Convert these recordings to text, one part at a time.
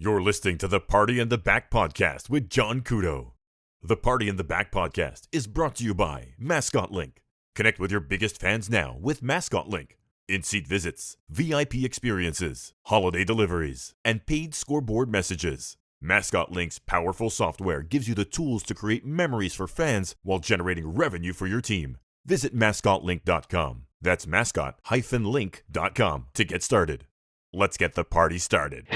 You're listening to the Party in the Back podcast with John Kudo. The Party in the Back podcast is brought to you by Mascot Link. Connect with your biggest fans now with Mascot Link. In-seat visits, VIP experiences, holiday deliveries, and paid scoreboard messages. Mascot Link's powerful software gives you the tools to create memories for fans while generating revenue for your team. Visit mascotlink.com. That's mascot-link.com to get started. Let's get the party started.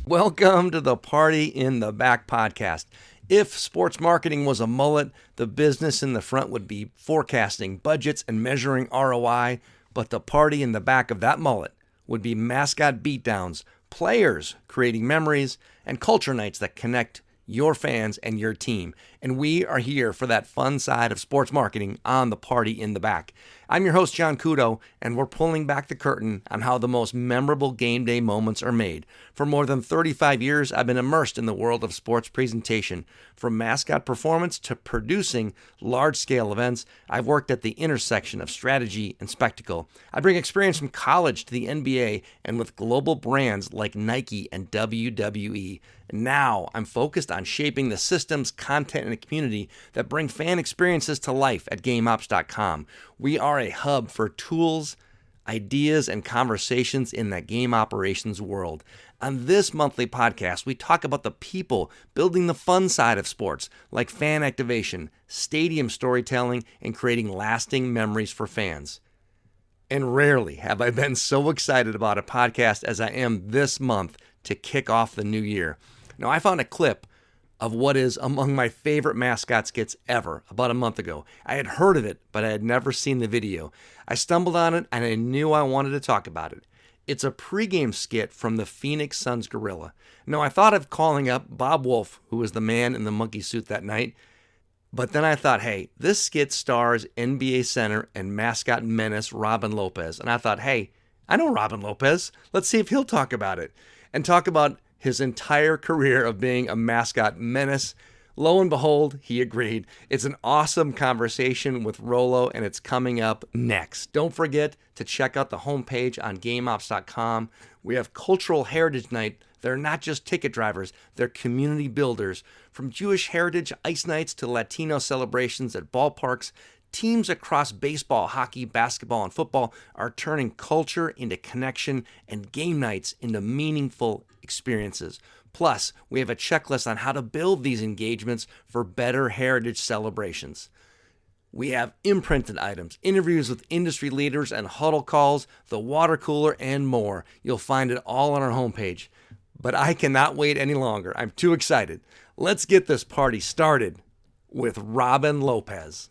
Welcome to the Party in the Back podcast. If sports marketing was a mullet, the business in the front would be forecasting budgets and measuring ROI, but the party in the back of that mullet would be mascot beatdowns, players creating memories, and culture nights that connect your fans and your team. And we are here for that fun side of sports marketing on the Party in the Back. I'm your host, John Kudo, and we're pulling back the curtain on how the most memorable game day moments are made. For more than 35 years, I've been immersed in the world of sports presentation. From mascot performance to producing large-scale events, I've worked at the intersection of strategy and spectacle. I bring experience from college to the NBA and with global brands like Nike and WWE. Now, I'm focused on shaping the systems, content, and a community that bring fan experiences to life at GameOps.com. We are a hub for tools, ideas, and conversations in that game operations world. On this monthly podcast, we talk about the people building the fun side of sports, like fan activation, stadium storytelling, and creating lasting memories for fans. And rarely have I been so excited about a podcast as I am this month to kick off the new year. Now, I found a clip of what is among my favorite mascot skits ever about a month ago. I had heard of it, but I had never seen the video. I stumbled on it, and I knew I wanted to talk about it. It's a pregame skit from the Phoenix Suns Gorilla. Now, I thought of calling up Bob Wolf, who was the man in the monkey suit that night, but then I thought, hey, this skit stars NBA center and mascot menace Robin Lopez. And I thought, hey, I know Robin Lopez. Let's see if he'll talk about it. And talk about his entire career of being a mascot menace. Lo and behold, he agreed. It's an awesome conversation with Rolo, and it's coming up next. Don't forget to check out the homepage on GameOps.com. We have Cultural Heritage Night. They're not just ticket drivers, they're community builders. From Jewish heritage ice nights to Latino celebrations at ballparks, teams across baseball, hockey, basketball, and football are turning culture into connection and game nights into meaningful experiences. Plus, we have a checklist on how to build these engagements for better heritage celebrations. We have imprinted items, interviews with industry leaders and huddle calls, the water cooler, and more. You'll find it all on our homepage. But I cannot wait any longer. I'm too excited. Let's get this party started with Robin Lopez.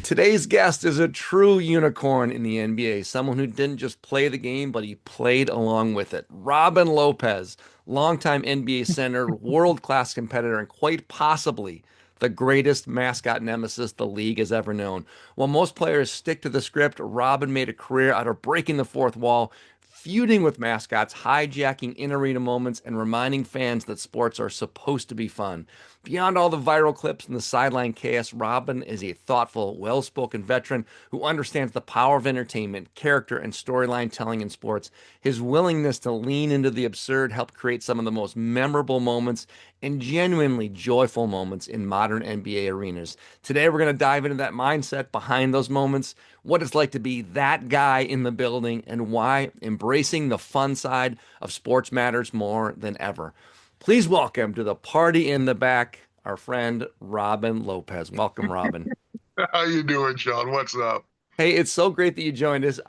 Today's guest is a true unicorn in the NBA, someone who didn't just play the game, but he played along with it. Robin Lopez, longtime NBA center, world-class competitor, and quite possibly the greatest mascot nemesis the league has ever known. While most players stick to the script, Robin made a career out of breaking the fourth wall, feuding with mascots, hijacking in-arena moments, and reminding fans that sports are supposed to be fun. Beyond all the viral clips and the sideline chaos, Robin is a thoughtful, well-spoken veteran who understands the power of entertainment, character, and storyline telling in sports. His willingness to lean into the absurd helped create some of the most memorable moments and genuinely joyful moments in modern NBA arenas. Today, we're going to dive into that mindset behind those moments, what it's like to be that guy in the building, and why embracing the fun side of sports matters more than ever. Please welcome to the Party in the Back, our friend Robin Lopez. Welcome, Robin. How you doing, Sean? What's up? Hey, it's so great that you joined us.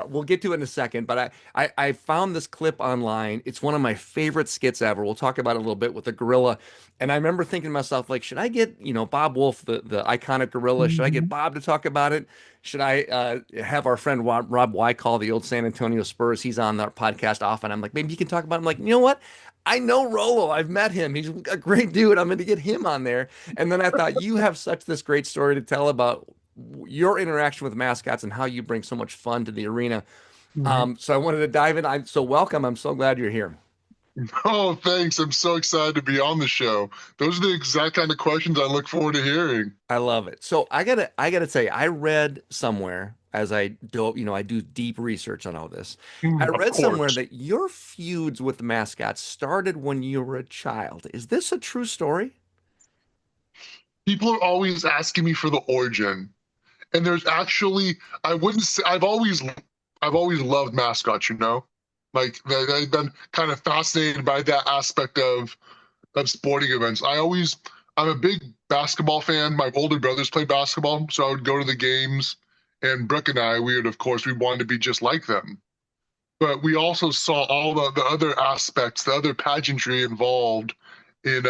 We'll get to it in a second, but I found this clip online. It's one of my favorite skits ever. We'll talk about it a little bit with the gorilla. And I remember thinking to myself, like, should I get, Bob Wolf, the iconic gorilla? Should I get Mhm. Bob to talk about it? Should I have our friend Rob Wycall, the old San Antonio Spurs? He's on our podcast often. I'm like, maybe you can talk about it. I'm like, you know what? I know Rolo. I've met him. He's a great dude. I'm going to get him on there. And then I thought, you have such this great story to tell about your interaction with mascots and how you bring so much fun to the arena. Mhm. So I wanted to dive in. So welcome. I'm so glad you're here. Oh, thanks. I'm so excited to be on the show. Those are the exact kind of questions I look forward to hearing. I love it. So I gotta tell you, I read somewhere as I do, I do deep research on all this. I Of read somewhere course. that your feuds with the mascots started when you were a child. Is this a true story? People are always asking me for the origin. And there's actually, I wouldn't say, I've always loved mascots, you know? Like I've been kind of fascinated by that aspect of sporting events. I'm a big basketball fan. My older brothers play basketball, so I would go to the games. And Brooke and I, we wanted to be just like them. But we also saw all the other aspects, the other pageantry involved in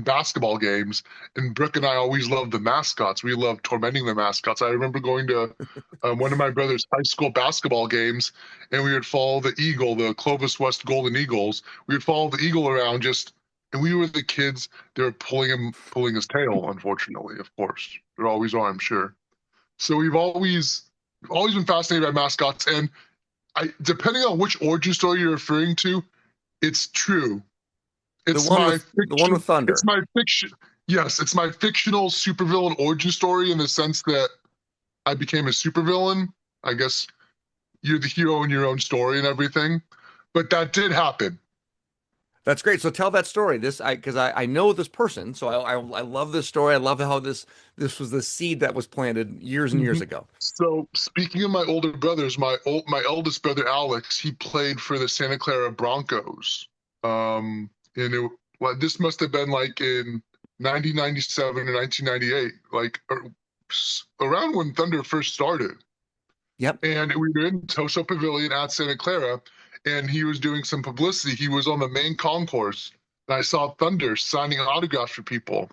basketball games. And Brooke and I always loved the mascots. We loved tormenting the mascots. I remember going to one of my brother's high school basketball games, and we would follow the eagle, the Clovis West Golden Eagles. We would follow the eagle around and we were the kids. They were pulling his tail. Unfortunately, of course, there always are, I'm sure. So we've always been fascinated by mascots, and depending on which origin story you're referring to, it's true. The It's one my with the one fiction. with Thunder. It's my fiction. Yes, it's my fictional supervillain origin story in the sense that I became a supervillain. I guess you're the hero in your own story and everything, but that did happen. That's great. So tell that story. Because I know this person, so I love this story. I love how this was the seed that was planted years and years Mhm. ago. So speaking of my older brothers, my eldest brother Alex, he played for the Santa Clara Broncos. And this must have been like in 1997 or 1998, like around when Thunder first started. Yep. And we were in Toso Pavilion at Santa Clara, and he was doing some publicity. He was on the main concourse, and I saw Thunder signing autographs for people.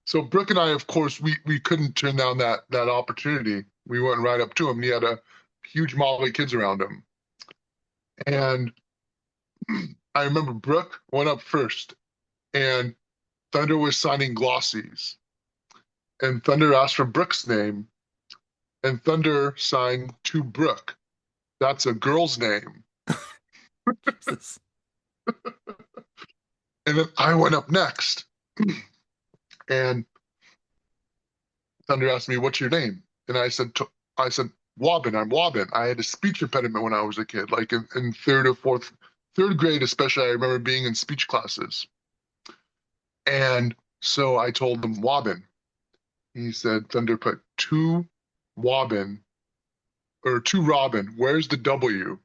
So Brooke and I, of course, we couldn't turn down that opportunity. We went right up to him, and he had a huge mob of kids around him. And I remember Brooke went up first, and Thunder was signing glossies. And Thunder asked for Brooke's name, and Thunder signed to Brooke. That's a girl's name. Jesus. And then I went up next, and Thunder asked me, "What's your name?" And I said, Wobbin. I'm Wobbin. I had a speech impediment when I was a kid, like in third grade, especially. I remember being in speech classes. And so I told him Wobbin. He said, Thunder put two Wobbin or two Robin. Where's the W?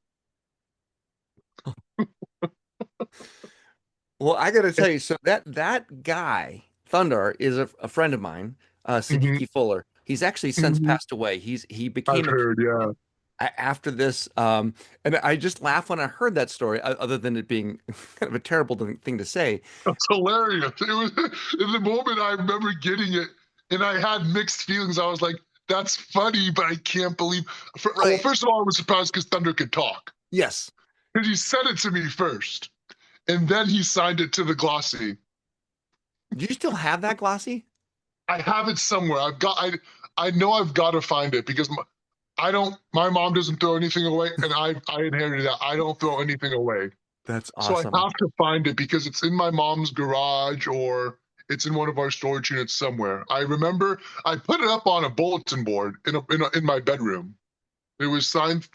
Well, I got to tell you, so that guy, Thunder, is a friend of mine, Mhm, Siddiqui Fuller. He's actually since mhm. passed away. He I've became a heard, yeah. comedian after this, and I just laugh when I heard that story, other than it being kind of a terrible thing to say. It's hilarious. It was in the moment I remember getting it, and I had mixed feelings. I was like, "That's funny," but I can't believe. Well, Right. first of all, I was surprised because Thunder could talk. Yes. Because he said it to me first, and then he signed it to the glossy. Do you still have that glossy? I have it somewhere. I know I've got to find it because I don't. My mom doesn't throw anything away, and I inherited that. I don't throw anything away. That's So I awesome. have to find it because it's in my mom's garage or it's in one of our storage units somewhere. I remember I put it up on a bulletin board in my bedroom. It was signed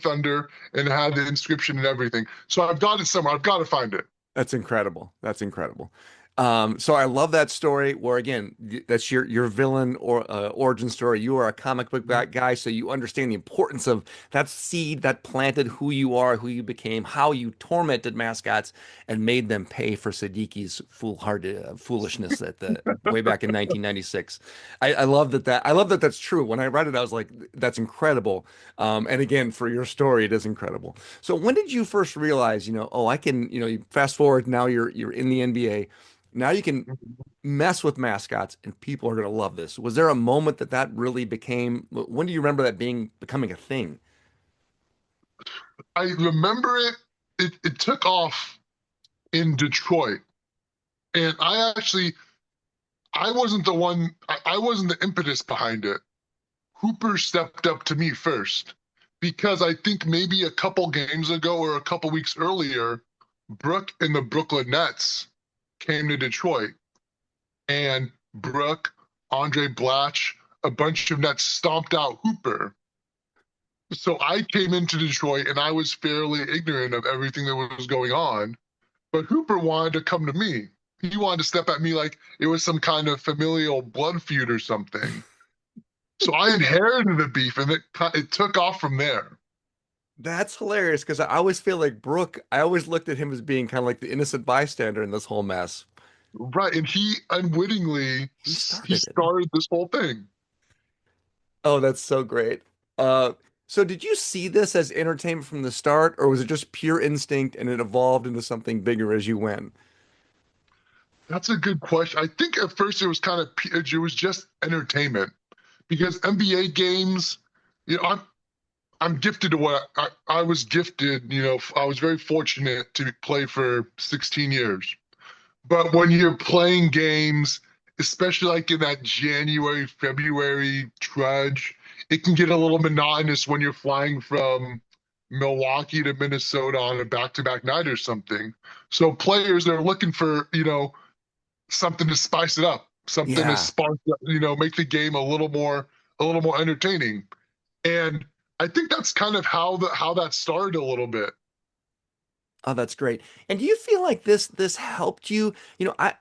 Thunder and it had the inscription and everything. So I've got it somewhere. I've got to find it. That's incredible. That's incredible. So I love that story where again, that's your villain or origin story. You are a comic book guy, so you understand the importance of that seed that planted who you are, who you became, how you tormented mascots and made them pay for Siddiqui's foolhardy foolishness at the way back in 1996. I love that. I love that that's true. When I read it, I was like, that's incredible. And again, for your story, it is incredible. So when did you first realize, oh, I can, you fast forward now you're in the NBA. Now you can mess with mascots and people are going to love this. Was there a moment that really became, when do you remember that becoming a thing? I remember it took off in Detroit. And I wasn't the one, I wasn't the impetus behind it. Hooper stepped up to me first because I think maybe a couple games ago or a couple weeks earlier, Brook and the Brooklyn Nets came to Detroit. And Brook, Andre Blatch, a bunch of Nets stomped out Hooper. So I came into Detroit and I was fairly ignorant of everything that was going on. But Hooper wanted to come to me. He wanted to step at me like it was some kind of familial blood feud or something. So I inherited the beef and it took off from there. That's hilarious because I always feel like Brooke, I always looked at him as being kind of like the innocent bystander in this whole mess. Right. And he unwittingly, He he started it. started this whole thing. Oh, that's so great. So did you see this as entertainment from the start, or was it just pure instinct and it evolved into something bigger as you went? That's a good question. I think at first it was just entertainment because NBA games, I'm gifted to what I was gifted, I was very fortunate to play for 16 years. But when you're playing games, especially like in that January, February trudge, it can get a little monotonous when you're flying from Milwaukee to Minnesota on a back-to-back night or something. So players are looking for, something to spice it up, something to Yeah. spark, make the game a little more entertaining. And I think that's kind of how that started a little bit. Oh, that's great. And do you feel like this helped you?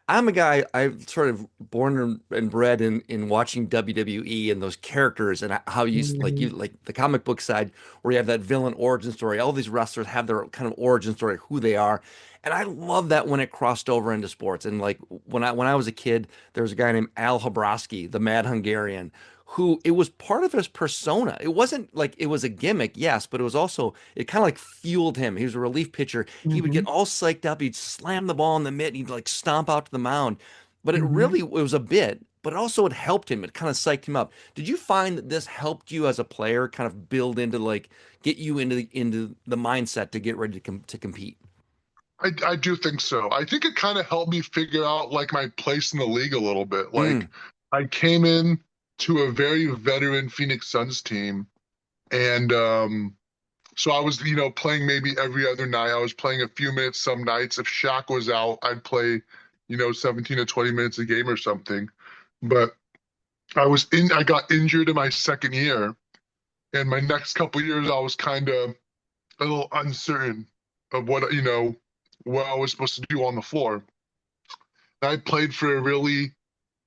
I'm a guy, I'm sort of born and bred in watching WWE and those characters and how you Mhm. like the comic book side where you have that villain origin story. All these wrestlers have their kind of origin story, who they are. And I love that when it crossed over into sports. And like when I was a kid, there was a guy named Al Habrowski, the Mad Hungarian, who it was part of his persona. It wasn't like it was a gimmick, yes, but it was also it kind of like fueled him. He was a relief pitcher. He would get Mhm. all psyched up. He'd slam the ball in the mitt. And he'd like stomp out to the mound. But Mhm. it was a bit, but also it helped him. It kind of psyched him up. Did you find that this helped you as a player kind of build into like get you into the mindset to get ready to compete? I do think so. I think it kind of helped me figure out like my place in the league a little bit. Mm, Like I came in to a very veteran Phoenix Suns team, and so I was, playing maybe every other night. I was playing a few minutes some nights. If Shaq was out, I'd play, 17 to 20 minutes a game or something. But I got injured in my second year, and my next couple years I was kind of a little uncertain of what I was supposed to do on the floor. I played for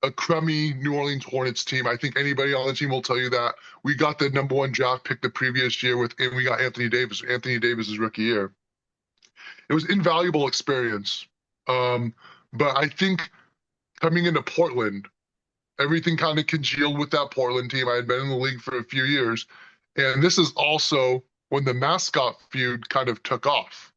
a crummy New Orleans Hornets team. I think anybody on the team will tell you that. We got the number one draft pick the previous year and we got Anthony Davis's rookie year. It was invaluable experience. Um, but I think coming into Portland, everything kind of congealed with that Portland team. I had been in the league for a few years. And this is also when the mascot feud kind of took off.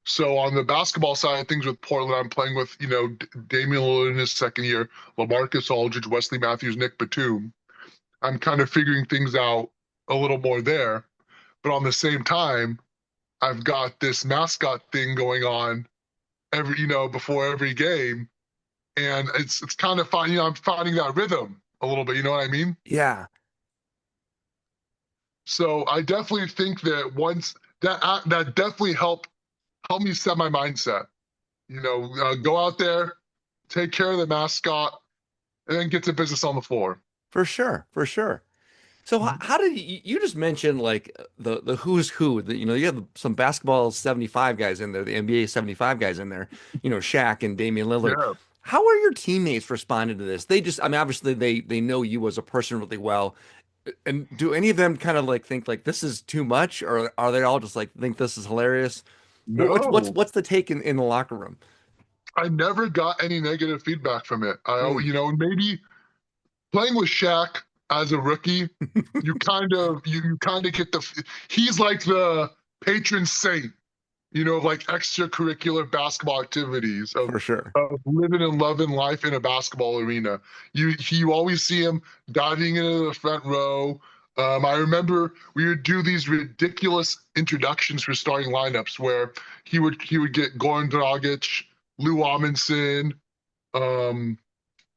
So on the basketball side of things with Portland, I'm playing with, Damian Lillard in his second year, LaMarcus Aldridge, Wesley Matthews, Nick Batum. I'm kind of figuring things out a little more there. But on the same time, I've got this mascot thing going on before every game. And it's kind of fun, I'm finding that rhythm a little bit, you know what I mean? yeah. So I definitely think that once that definitely helped me set my mindset. Go out there, take care of the mascot, and then get to business on the floor. For sure, for sure. So how did you just mentioned like the who's who, you have some basketball 75 guys in there, the NBA 75 guys in there, Shaq and Damian Lillard. Yeah. How are your teammates responding to this? They just, I mean, obviously they know you as a person really well. And do any of them kind of like think like this is too much, or are they all just like think this is hilarious? No, What's the take in the locker room? I never got any negative feedback from it. Hmm. Maybe playing with Shaq as a rookie, you kind of get he's like the patron saint, of like extracurricular basketball activities For sure. of living and loving life in a basketball arena. You always see him diving into the front row. I remember we would do these ridiculous introductions for starting lineups where he would get Goran Dragic, Lou Amundsen. Um,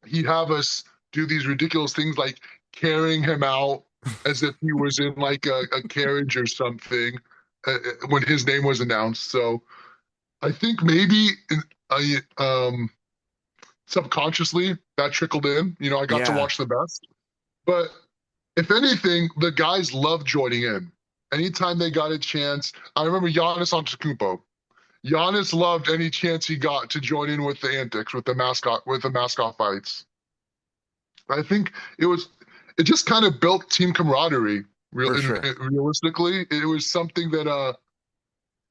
he'd have us do these ridiculous things like carrying him out as if he was in like a carriage or something when his name was announced. So I think maybe subconsciously that trickled in. I got to Yeah. watch the best. But if anything, the guys loved joining in. Anytime they got a chance, I remember Giannis Antetokounmpo. Giannis loved any chance he got to join in with the antics, with the mascot fights. I think it just kind of built team camaraderie. For sure. Realistically, it was something that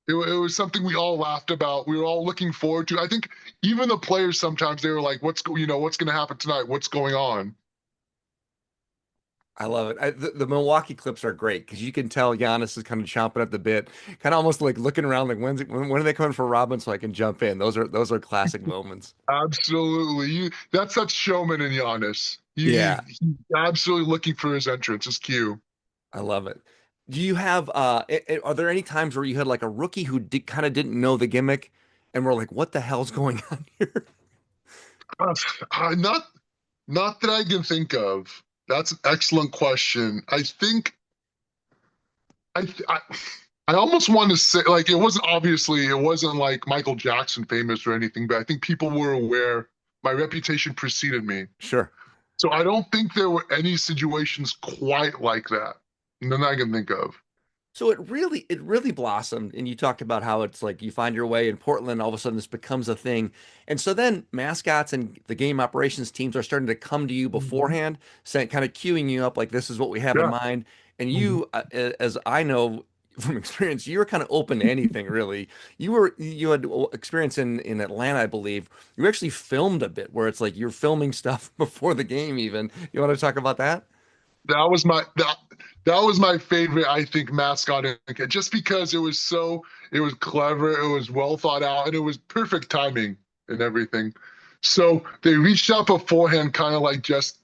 it was something we all laughed about. We were all looking forward to. I think even the players sometimes they were like, what's going to happen tonight? What's going on?" I love it. The Milwaukee clips are great because you can tell Giannis is kind of chomping at the bit, kind of almost like looking around, like when are they coming for Robin so I can jump in? Those are classic moments. Absolutely, that's such showman in Giannis. Yeah, He's absolutely looking for his entrance, his cue. I love it. Do you have are there any times where you had like a rookie who kind of didn't know the gimmick and we're like, what the hell's going on here? Uh, not not that I can think of. That's an excellent question. I I almost want to say like it wasn't like Michael Jackson famous or anything, but I think people were aware my reputation preceded me. Sure. So I don't think there were any situations quite like that. None I can think of. So it really blossomed, and you talked about how it's like you find your way in Portland, all of a sudden this becomes a thing. And so then mascots and the game operations teams are starting to come to you Mhm. beforehand, saying kind of queuing you up like this is what we have in Yeah. mind. And Mhm. you, as I know from experience, you were kind of open to anything really. You had experience in Atlanta, I believe. You actually filmed a bit where it's like you're filming stuff before the game even. You want to talk about that? That was my favorite, I think, mascot just because it was clever, it was well thought out, and it was perfect timing and everything. So they reached out beforehand, kind of like just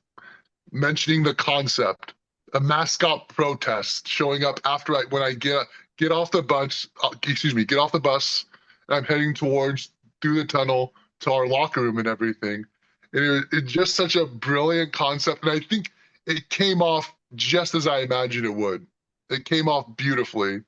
mentioning the concept, a mascot protest showing up after when I get off the bus, get off the bus, and I'm heading towards through the tunnel to our locker room and everything. And it's just such a brilliant concept, and I think it came off just as I imagined it would. It came off beautifully.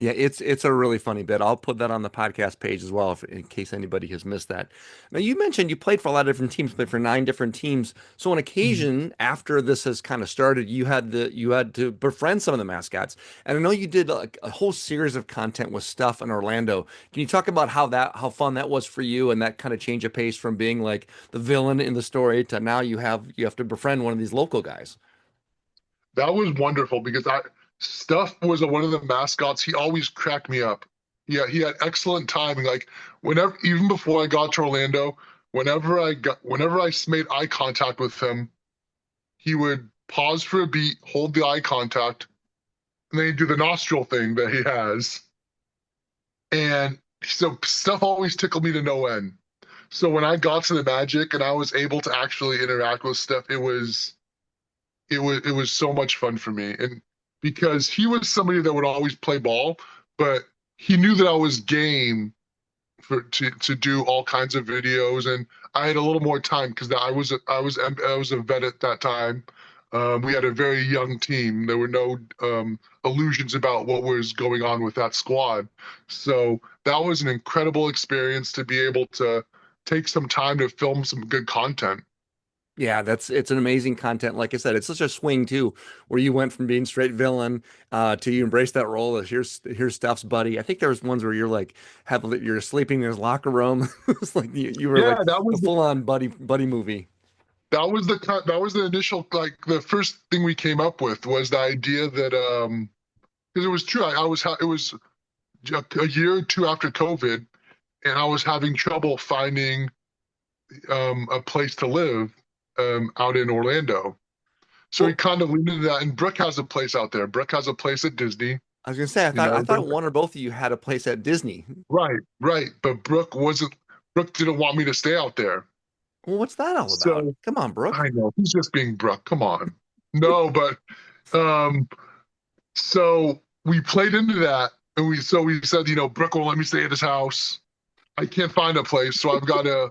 Yeah, it's a really funny bit. I'll put that on the podcast page as well, in case anybody has missed that. Now, you mentioned you played for a lot of different teams, played for 9 different teams. So, on occasion, after this has kind of started, you had to befriend some of the mascots. And I know you did like a whole series of content with stuff in Orlando. Can you talk about how fun that was for you, and that kind of change of pace from being like the villain in the story to now you have to befriend one of these local guys? That was wonderful because Stuff was one of the mascots. He always cracked me up. Yeah, he had excellent timing. Like even before I got to Orlando, whenever I made eye contact with him, he would pause for a beat, hold the eye contact, and then he'd do the nostril thing that he has. And so stuff always tickled me to no end. So when I got to the Magic and I was able to actually interact with stuff, it was so much fun for me. And because he was somebody that would always play ball, but he knew that I was game to do all kinds of videos, and I had a little more time because I was a vet at that time. We had a very young team. There were no illusions about what was going on with that squad. So that was an incredible experience to be able to take some time to film some good content. Yeah, it's an amazing content. Like I said, it's such a swing too, where you went from being straight villain to you embrace that role as here's Steph's buddy. I think there was ones where you're sleeping in his locker room. It's like you were Yeah, like a full on buddy movie. that was the initial, like, the first thing we came up with was the idea that because it was true. It was a year or two after COVID, and I was having trouble finding a place to live out in Orlando. So he Well, kind of leaned into that. And Brook has a place out there. Brook has a place at Disney. I was gonna say You I know, thought one or both of you had a place at Disney. right, right. But Brook didn't want me to stay out there. Well, what's that all about? So Come on, Brooke. I know he's just being Brook. Come on. No, but um, so we played into that, and we said, Brook won't let me stay at his house. I can't find a place, so I've got a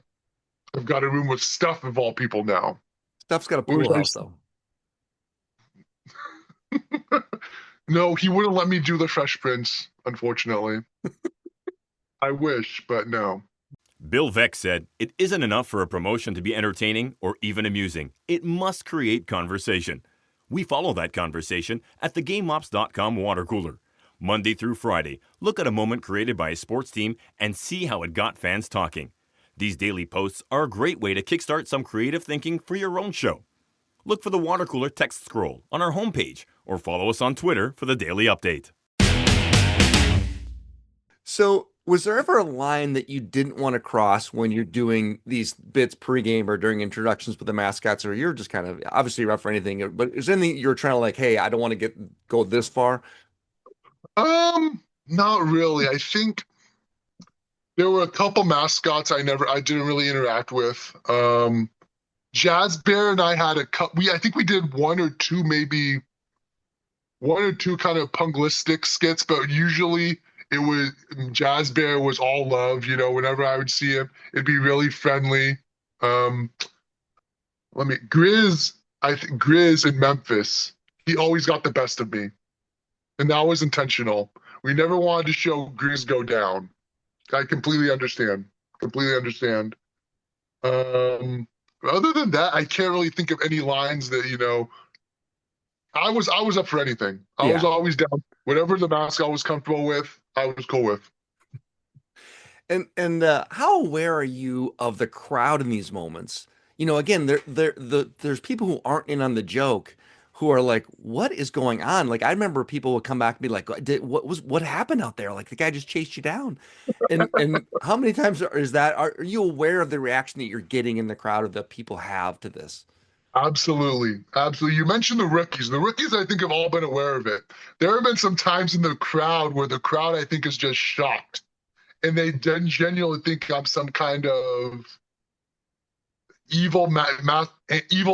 room with stuff of all people now. Steph's got a Which pool I house though. No, he wouldn't let me do the Fresh Prince, unfortunately. I wish, but no. Bill Vex said, "It isn't enough for a promotion to be entertaining or even amusing. It must create conversation." We follow that conversation at the GameOps.com water cooler. Monday through Friday, look at a moment created by a sports team and see how it got fans talking. These daily posts are a great way to kickstart some creative thinking for your own show. Look for the water cooler text scroll on our homepage or follow us on Twitter for the daily update. So, was there ever a line that you didn't want to cross when you're doing these bits pregame or during introductions with the mascots, or you're just kind of obviously you're up for anything, but is there anything you're trying to like, hey, I don't want to go this far? Not really. I think there were a couple mascots I didn't really interact with. Jazz Bear and I had I think we did one or two kind of pugilistic skits, but usually it was Jazz Bear was all love. Whenever I would see him, it'd be really friendly. Grizz, I think Grizz in Memphis, he always got the best of me, and that was intentional. We never wanted to show Grizz go down. I completely understand. Completely understand. Other than that, I can't really think of any lines that I was up for anything. I was always down. Whatever the mascot was comfortable with, I was cool with. And how aware are you of the crowd in these moments? Again, there's people who aren't in on the joke who are like, what is going on? Like, I remember people would come back and be like, what happened out there? Like the guy just chased you down. And how many times is that? Are you aware of the reaction that you're getting in the crowd or that people have to this? Absolutely. Absolutely. You mentioned the rookies. The rookies, I think, have all been aware of it. There have been some times in the crowd where the crowd, I think, is just shocked. And they genuinely think I'm some kind of evil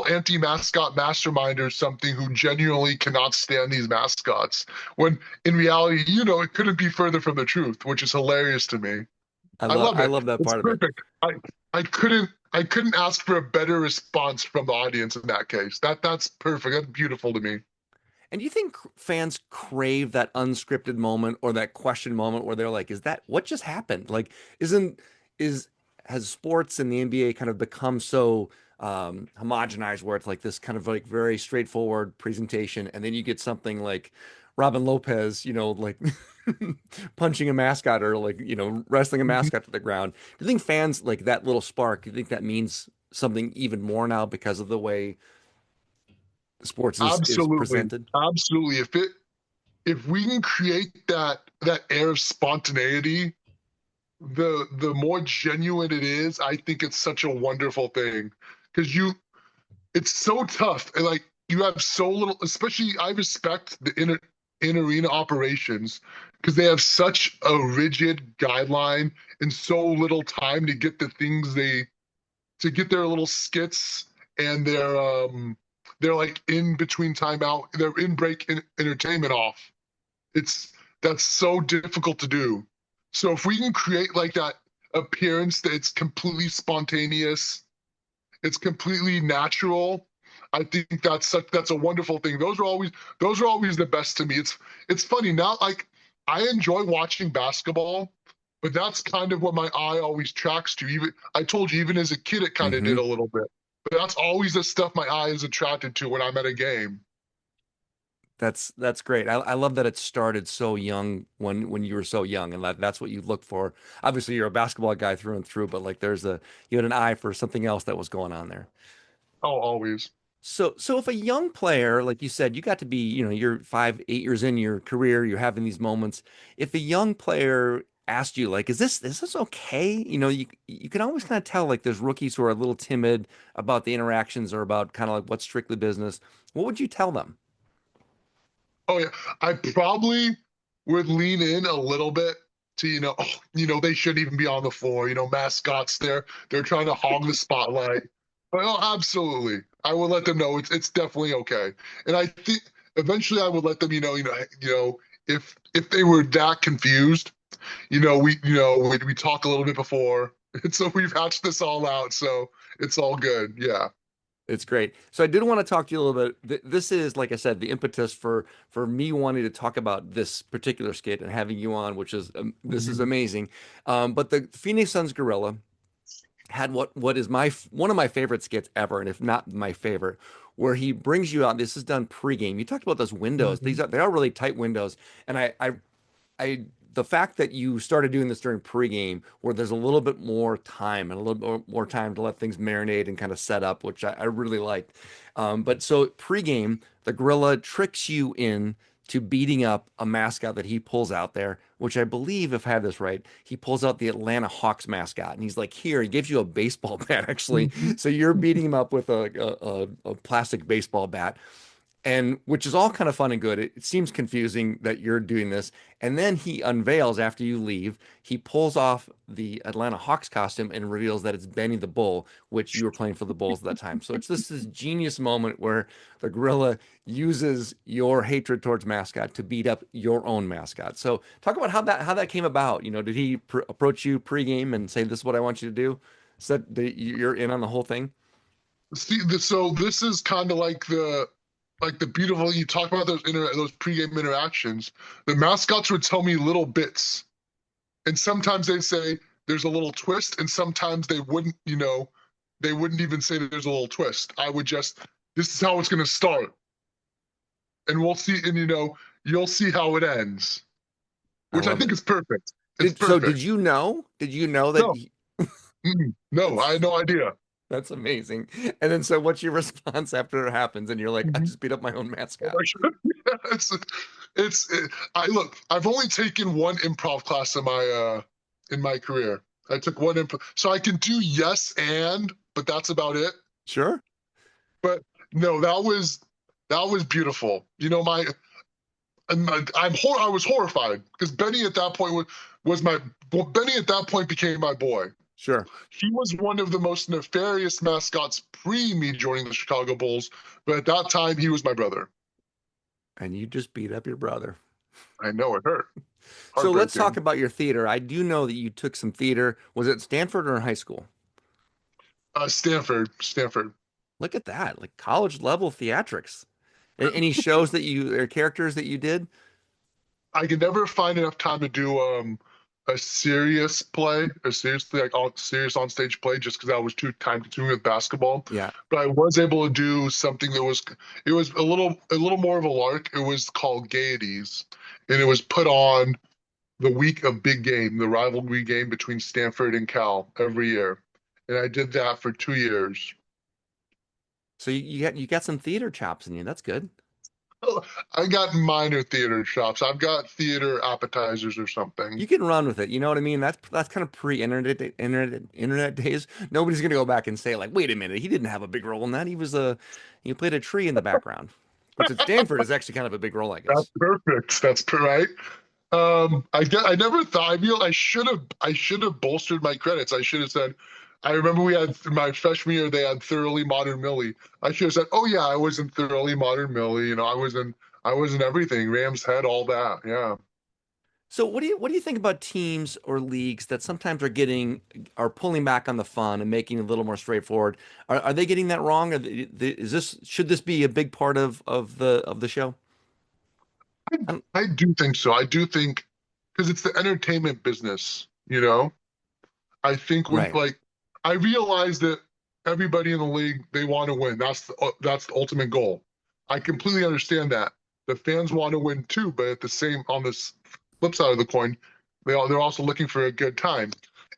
anti-mascot mastermind or something who genuinely cannot stand these mascots. When in reality, it couldn't be further from the truth, which is hilarious to me. I love it. I love that It's part perfect. of it. I couldn't ask for a better response from the audience in that case. That's perfect. That's beautiful to me. And do you think fans crave that unscripted moment or that question moment where they're like, is that what just happened? Like, has sports and the NBA kind of become so homogenized where it's like this kind of like very straightforward presentation, and then you get something like Robin Lopez, like punching a mascot or like, wrestling a Mhm. mascot to the ground. Do you think fans like that little spark, do you think that means something even more now because of the way sports is Absolutely. presented? Absolutely. If we can create that air of spontaneity, the more genuine it is, I think it's such a wonderful thing. Because it's so tough. And like you have so little, especially I respect the in arena operations because they have such a rigid guideline and so little time to get to get their little skits and their like in between timeout, their in break entertainment off. That's so difficult to do. So if we can create like that appearance that it's completely spontaneous, it's completely natural, I think that's a wonderful thing. Those are always the best to me. It's funny now, like I enjoy watching basketball, but that's kind of what my eye always tracks to. Even I told you, even as a kid, it kind of did a little bit. But that's always the stuff my eye is attracted to when I'm at a game. That's great. I love that it started so young when you were so young, and that's what you look for. Obviously, you're a basketball guy through and through, but like you had an eye for something else that was going on there. Oh, always. So if a young player, like you said, you got to be, you're 5, 8 years in your career, you're having these moments. If a young player asked you, like, is this okay? You can always kind of tell, like, there's rookies who are a little timid about the interactions or about kind of like what's strictly business. What would you tell them? Oh yeah, I probably would lean in a little bit to, they shouldn't even be on the floor. Mascots, they're trying to hog the spotlight. Well, absolutely. I will let them know it's definitely okay. And I think eventually I would let them, if they were that confused, we talked a little bit before, and so we've hatched this all out, so it's all good. Yeah. It's great. So I did want to talk to you a little bit. This is, like I said, the impetus for me wanting to talk about this particular skit and having you on, which is this is Mhm. amazing. But the Phoenix Suns gorilla had what is one of my favorite skits ever, and if not my favorite, where he brings you out. This is done pregame. You talked about those windows. Mhm. They are really tight windows, and I the fact that you started doing this during pregame, where there's a little bit more time and a little bit more time to let things marinate and kind of set up, which I really liked. But so pregame, the gorilla tricks you in to beating up a mascot that he pulls out there, which I believe, if I have this right, he pulls out the Atlanta Hawks mascot, and he's like, "Here," he gives you a baseball bat, actually. Mhm. So you're beating him up with a plastic baseball bat, and which is all kind of fun and good. It seems confusing that you're doing this. And then he unveils after you leave, he pulls off the Atlanta Hawks costume and reveals that it's Benny the Bull, which you were playing for the Bulls at that time. So it's this genius moment where the gorilla uses your hatred towards mascot to beat up your own mascot. So talk about how that came about. Did he approach you pregame and say, "This is what I want you to do"? So that you're in on the whole thing? See, so this is kind of like the beautiful you talk about those pregame interactions. The mascots would tell me little bits, and sometimes they'd say there's a little twist, and sometimes they wouldn't even say that there's a little twist. I would just this is how it's going to start, and we'll see, and you'll see how it ends, I which I love it. think is perfect. It's Did perfect. you know? Did you know that No, no, I that's had no idea. that's amazing. And then so what's your response after it happens and you're like, I Mhm. just beat up my own Oh mascot. my God. I look. I've only taken one improv class in my career. I took one improv, so I can do yes and, but that's about it. Sure. But no, that was beautiful. I was horrified because Benny at that point Benny at that point became my boy. Sure. He was one of the most nefarious mascots pre me joining the Chicago Bulls, but at that time he was my brother. And you just beat up your brother. I know it hurt. So let's talk Heartbreaking. about your theater. I do know that you took some theater. Was it Stanford or in high school? Stanford, Stanford. Look at that, like college level theatrics. Any shows that you or characters that you did? I could never find enough time to do a serious play, a seriously like all serious on stage play, just because I was too time consuming with basketball. Yeah. But I was able to do something that was a little more of a lark. It was called Gaieties, and it was put on the week of big game, the rivalry game between Stanford and Cal every year, and I did that for 2 years. So you got some theater chops in you. That's good. I got minor theater shops. I've got theater appetizers or You something. can run with it. You know what I mean? That's kind of pre-internet days. Nobody's gonna go back and say like, wait a minute, he didn't have a big role in that. He played a tree in the background, which at Stanford is actually kind of a big role, I That's guess. perfect. Right. I never thought. I should have bolstered my credits. I should have said. I remember we had my freshman year. They had Thoroughly Modern Millie. I should have said, "Oh yeah, I was in Thoroughly Modern Millie. I was in everything. Ram's Head, all that. Yeah. So what do you think about teams or leagues that sometimes are pulling back on the fun and making it a little more straightforward? Are they getting that wrong? Should this be a big part of the show? I, I don't- I do think so. I do think because it's the entertainment business. I think when right. like I realized that everybody in the league, they want to win. That's the ultimate goal. I completely understand that. The fans want to win too, but on this flip side of the coin, they're also looking for a good time.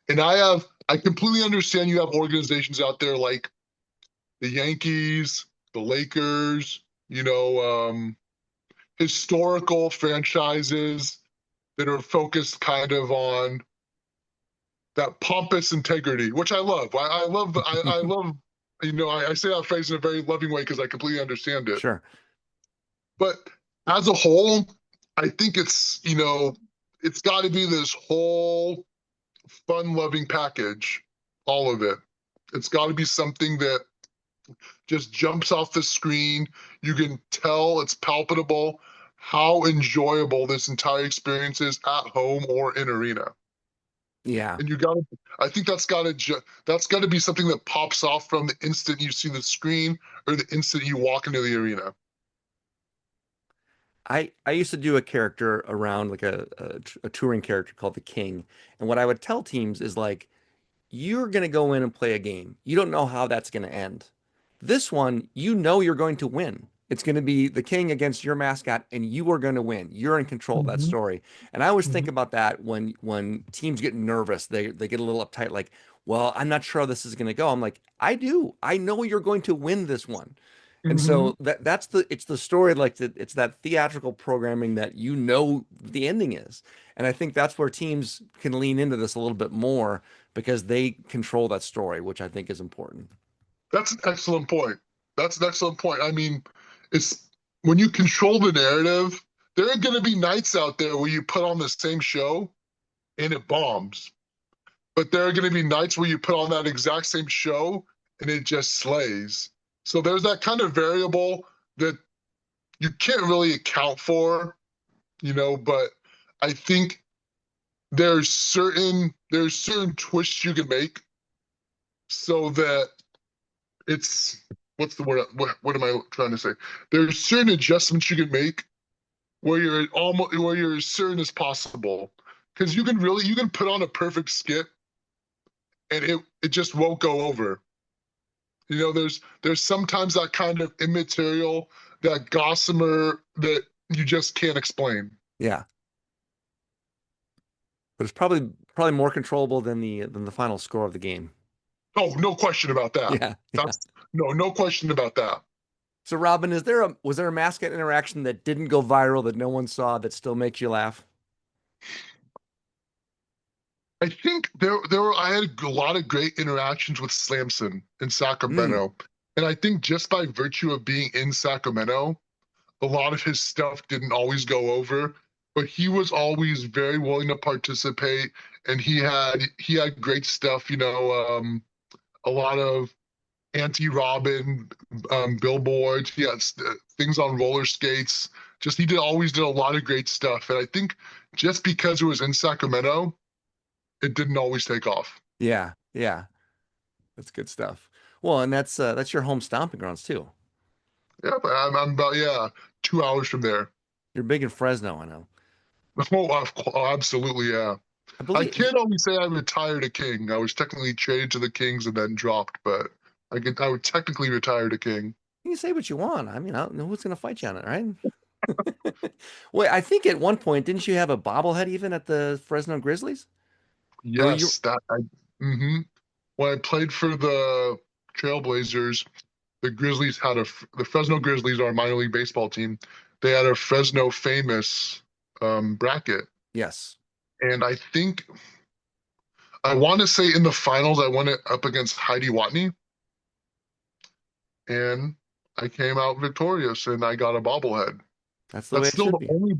And I completely understand you have organizations out there like the Yankees, the Lakers, historical franchises that are focused kind of on that pompous integrity, which I love. I love, I love, I say that phrase in a very loving way because I completely understand it. Sure. But as a whole, I think it's got to be this whole fun-loving package, all of it. It's got to be something that just jumps off the screen. You can tell it's palpable how enjoyable this entire experience is at home or in arena. Yeah. And I think that's got to be something that pops off from the instant you see the screen or the instant you walk into the arena. I used to do a character around like a touring character called the King. And what I would tell teams is like, you're going to go in and play a game. You don't know how that's going to end. This one, you know you're going to win. It's going to be the King against your mascot, and you are going to win. You're in control of that Mm-hmm. story. And I always think Mm-hmm. about that when teams get nervous, they get a little uptight, like, well, I'm not sure how this is going to go. I'm like, I do. I know you're going to win this one. And Mm-hmm. so it's the story, like it's that theatrical programming that you know the ending is. And I think that's where teams can lean into this a little bit more because they control that story, which I think is important. That's an excellent point. That's an excellent point. I mean, it's when you control the narrative, there are going to be nights out there where you put on the same show and it bombs. But there are going to be nights where you put on that exact same show and it just slays. So there's that kind of variable that you can't really account for, but I think there's certain twists you can make so that it's what's the word? What am I trying to say? There's certain adjustments you can make where you're as certain as possible. Because you can put on a perfect skit and it just won't go over. There's sometimes that kind of immaterial, that gossamer that you just can't explain. Yeah. But it's probably more controllable than the final score of the game. Oh, no question about that. Yeah. Yeah. That's no question about that. So Robin, was there a mascot interaction that didn't go viral that no one saw that still makes you laugh? I think I had a lot of great interactions with Slamson in Mm, Sacramento. And I think just by virtue of being in Sacramento, a lot of his stuff didn't always go over, but he was always very willing to participate and he had great stuff, a lot of anti-Robin billboards. He had things on roller skates. Just always did a lot of great stuff. And I think just because it was in Sacramento, it didn't always take off. yeah. Yeah. That's good stuff. Well, and that's your home stomping grounds too. Yeah, but I'm about 2 hours from there. You're big in Fresno, I know. Oh, absolutely, yeah. I I believe can't always say I retired a king. I was technically traded to the Kings and then dropped, but I would technically retire a king. you can say what you want. I mean, I don't know who's gonna fight you on it, right? Wait, I think at one point, didn't you have a bobblehead even at the Fresno Grizzlies? Or you Yes, hmm when I played for the Trailblazers, the Fresno Grizzlies, our minor league baseball team. They had a Fresno famous bracket, yes. and I want to say in the finals I went it up against Heidi Watney, and I came out victorious, and I got a bobblehead. That's the way That's it still should the be. only.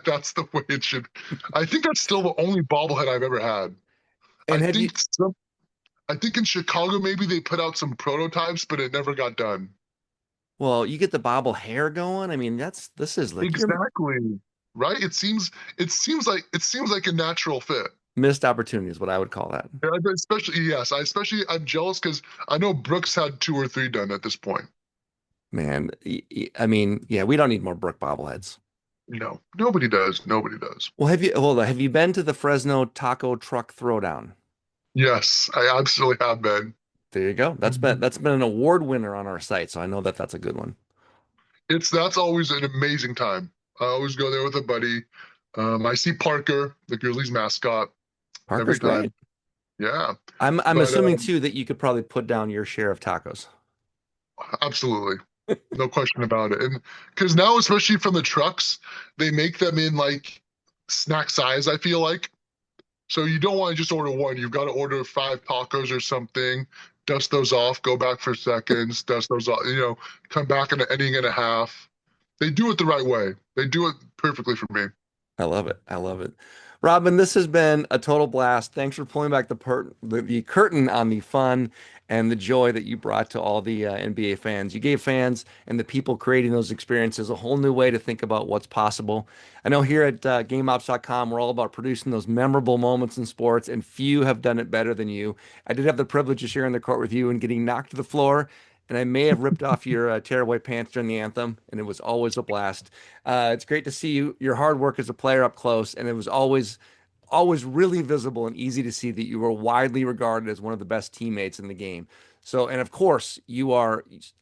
That's the way it should. I think that's still the only bobblehead I've ever had. And I have you think some. I think in Chicago maybe they put out some prototypes, but it never got done. well, you get the bobble hair going. I mean, this is like your Exactly. Right? It seems like a natural fit. missed opportunity is what I would call that. Especially yes, I'm jealous because I know Brooks had two or three done at this point. Man, I mean, yeah, we don't need more Brook bobbleheads. No, nobody does. Nobody does. Well, have you been to the Fresno Taco Truck Throwdown? Yes, I absolutely have been. There you go. That's been an award winner on our site, so I know that that's a good one. That's always an amazing time. I always go there with a buddy. I see Parker, the Grizzlies mascot, every Parker's time. great. Yeah, I'm but assuming too that you could probably put down your share of tacos. absolutely, no question about it. And because now, especially from the trucks, they make them in like snack size. I feel like so you don't want to just order one. You've got to order 5 tacos or something. Dust those off, go back for seconds, dust those off. Come back in an inning and a half. They do it the right way. They do it perfectly for me. I love it. I love it. Robin, this has been a total blast. Thanks for pulling back the curtain on the fun and the joy that you brought to all the NBA fans. You gave fans and the people creating those experiences a whole new way to think about what's possible. I know here at GameOps.com, we're all about producing those memorable moments in sports, and few have done it better than you. I did have the privilege of sharing the court with you and getting knocked to the floor, and I may have ripped off your tearaway pants during the anthem, and it was always a blast. It's great to see your hard work as a player up close, and it was always really visible and easy to see that you were widely regarded as one of the best teammates in the game. So, and of course, you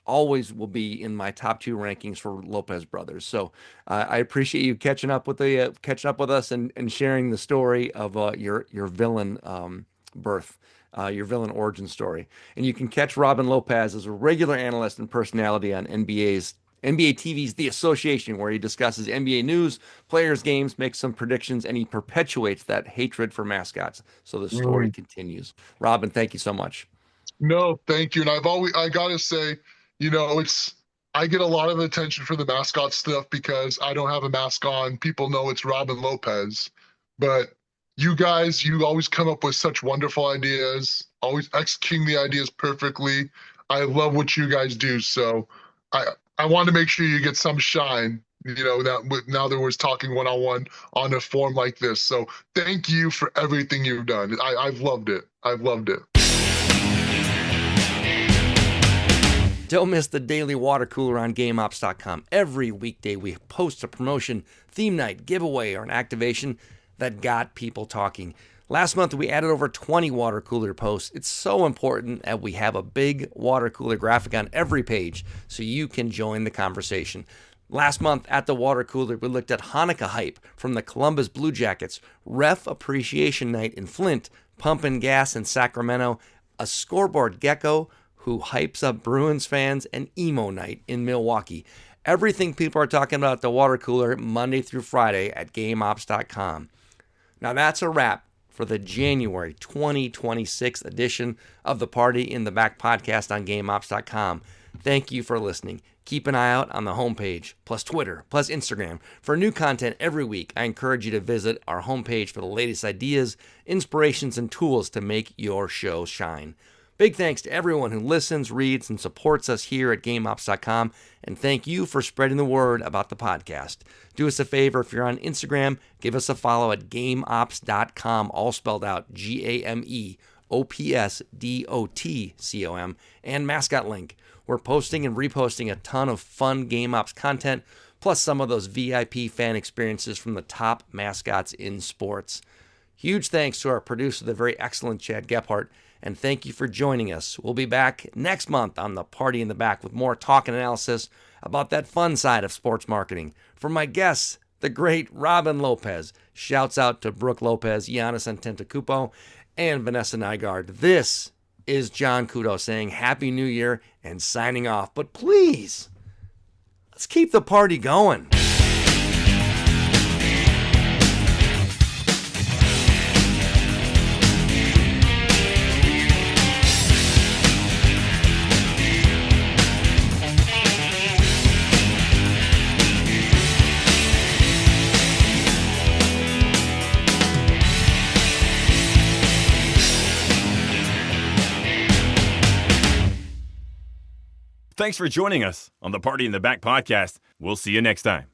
always will be in my top 2 rankings for Lopez brothers. So, I appreciate you catching up with us and sharing the story of your villain birth. Your villain origin story. And you can catch Robin Lopez as a regular analyst and personality on NBA TV's The Association, where he discusses NBA news, players' games, makes some predictions, and he perpetuates that hatred for mascots. So the story continues. Robin, thank you so much. No, thank you. And I gotta say, I get a lot of attention for the mascot stuff because I don't have a mask on. People know it's Robin Lopez, but you guys, you always come up with such wonderful ideas, always executing the ideas perfectly. I love what you guys do. So I want to make sure you get some shine, now that we're talking one-on-one on a form like this. So thank you for everything you've done. I've loved it. I've loved it. Don't miss the daily water cooler on GameOps.com. Every weekday we post a promotion, theme night, giveaway, or an activation that got people talking. Last month, we added over 20 water cooler posts. It's so important that we have a big water cooler graphic on every page so you can join the conversation. Last month at the water cooler, we looked at Hanukkah hype from the Columbus Blue Jackets, Ref Appreciation Night in Flint, Pumpin' Gas in Sacramento, a scoreboard gecko who hypes up Bruins fans, and Emo Night in Milwaukee. Everything people are talking about at the water cooler Monday through Friday at GameOps.com. Now that's a wrap for the January 2026 edition of the Party in the Back podcast on GameOps.com. Thank you for listening. Keep an eye out on the homepage, plus Twitter, plus Instagram. For new content every week, I encourage you to visit our homepage for the latest ideas, inspirations, and tools to make your show shine. Big thanks to everyone who listens, reads, and supports us here at GameOps.com, and thank you for spreading the word about the podcast. Do us a favor, if you're on Instagram, give us a follow at GameOps.com, all spelled out, GameOpsDotcom, and Mascot Link. We're posting and reposting a ton of fun GameOps content, plus some of those VIP fan experiences from the top mascots in sports. Huge thanks to our producer, the very excellent Chad Gephardt, and thank you for joining us. We'll be back next month on the Party in the Back with more talk and analysis about that fun side of sports marketing. For my guests, the great Robin Lopez, shouts out to Brook Lopez, Giannis Antetokounmpo, and Vanessa Nygaard. This is John Kudo saying Happy New Year and signing off. But please, let's keep the party going. Thanks for joining us on the Party in the Back podcast. We'll see you next time.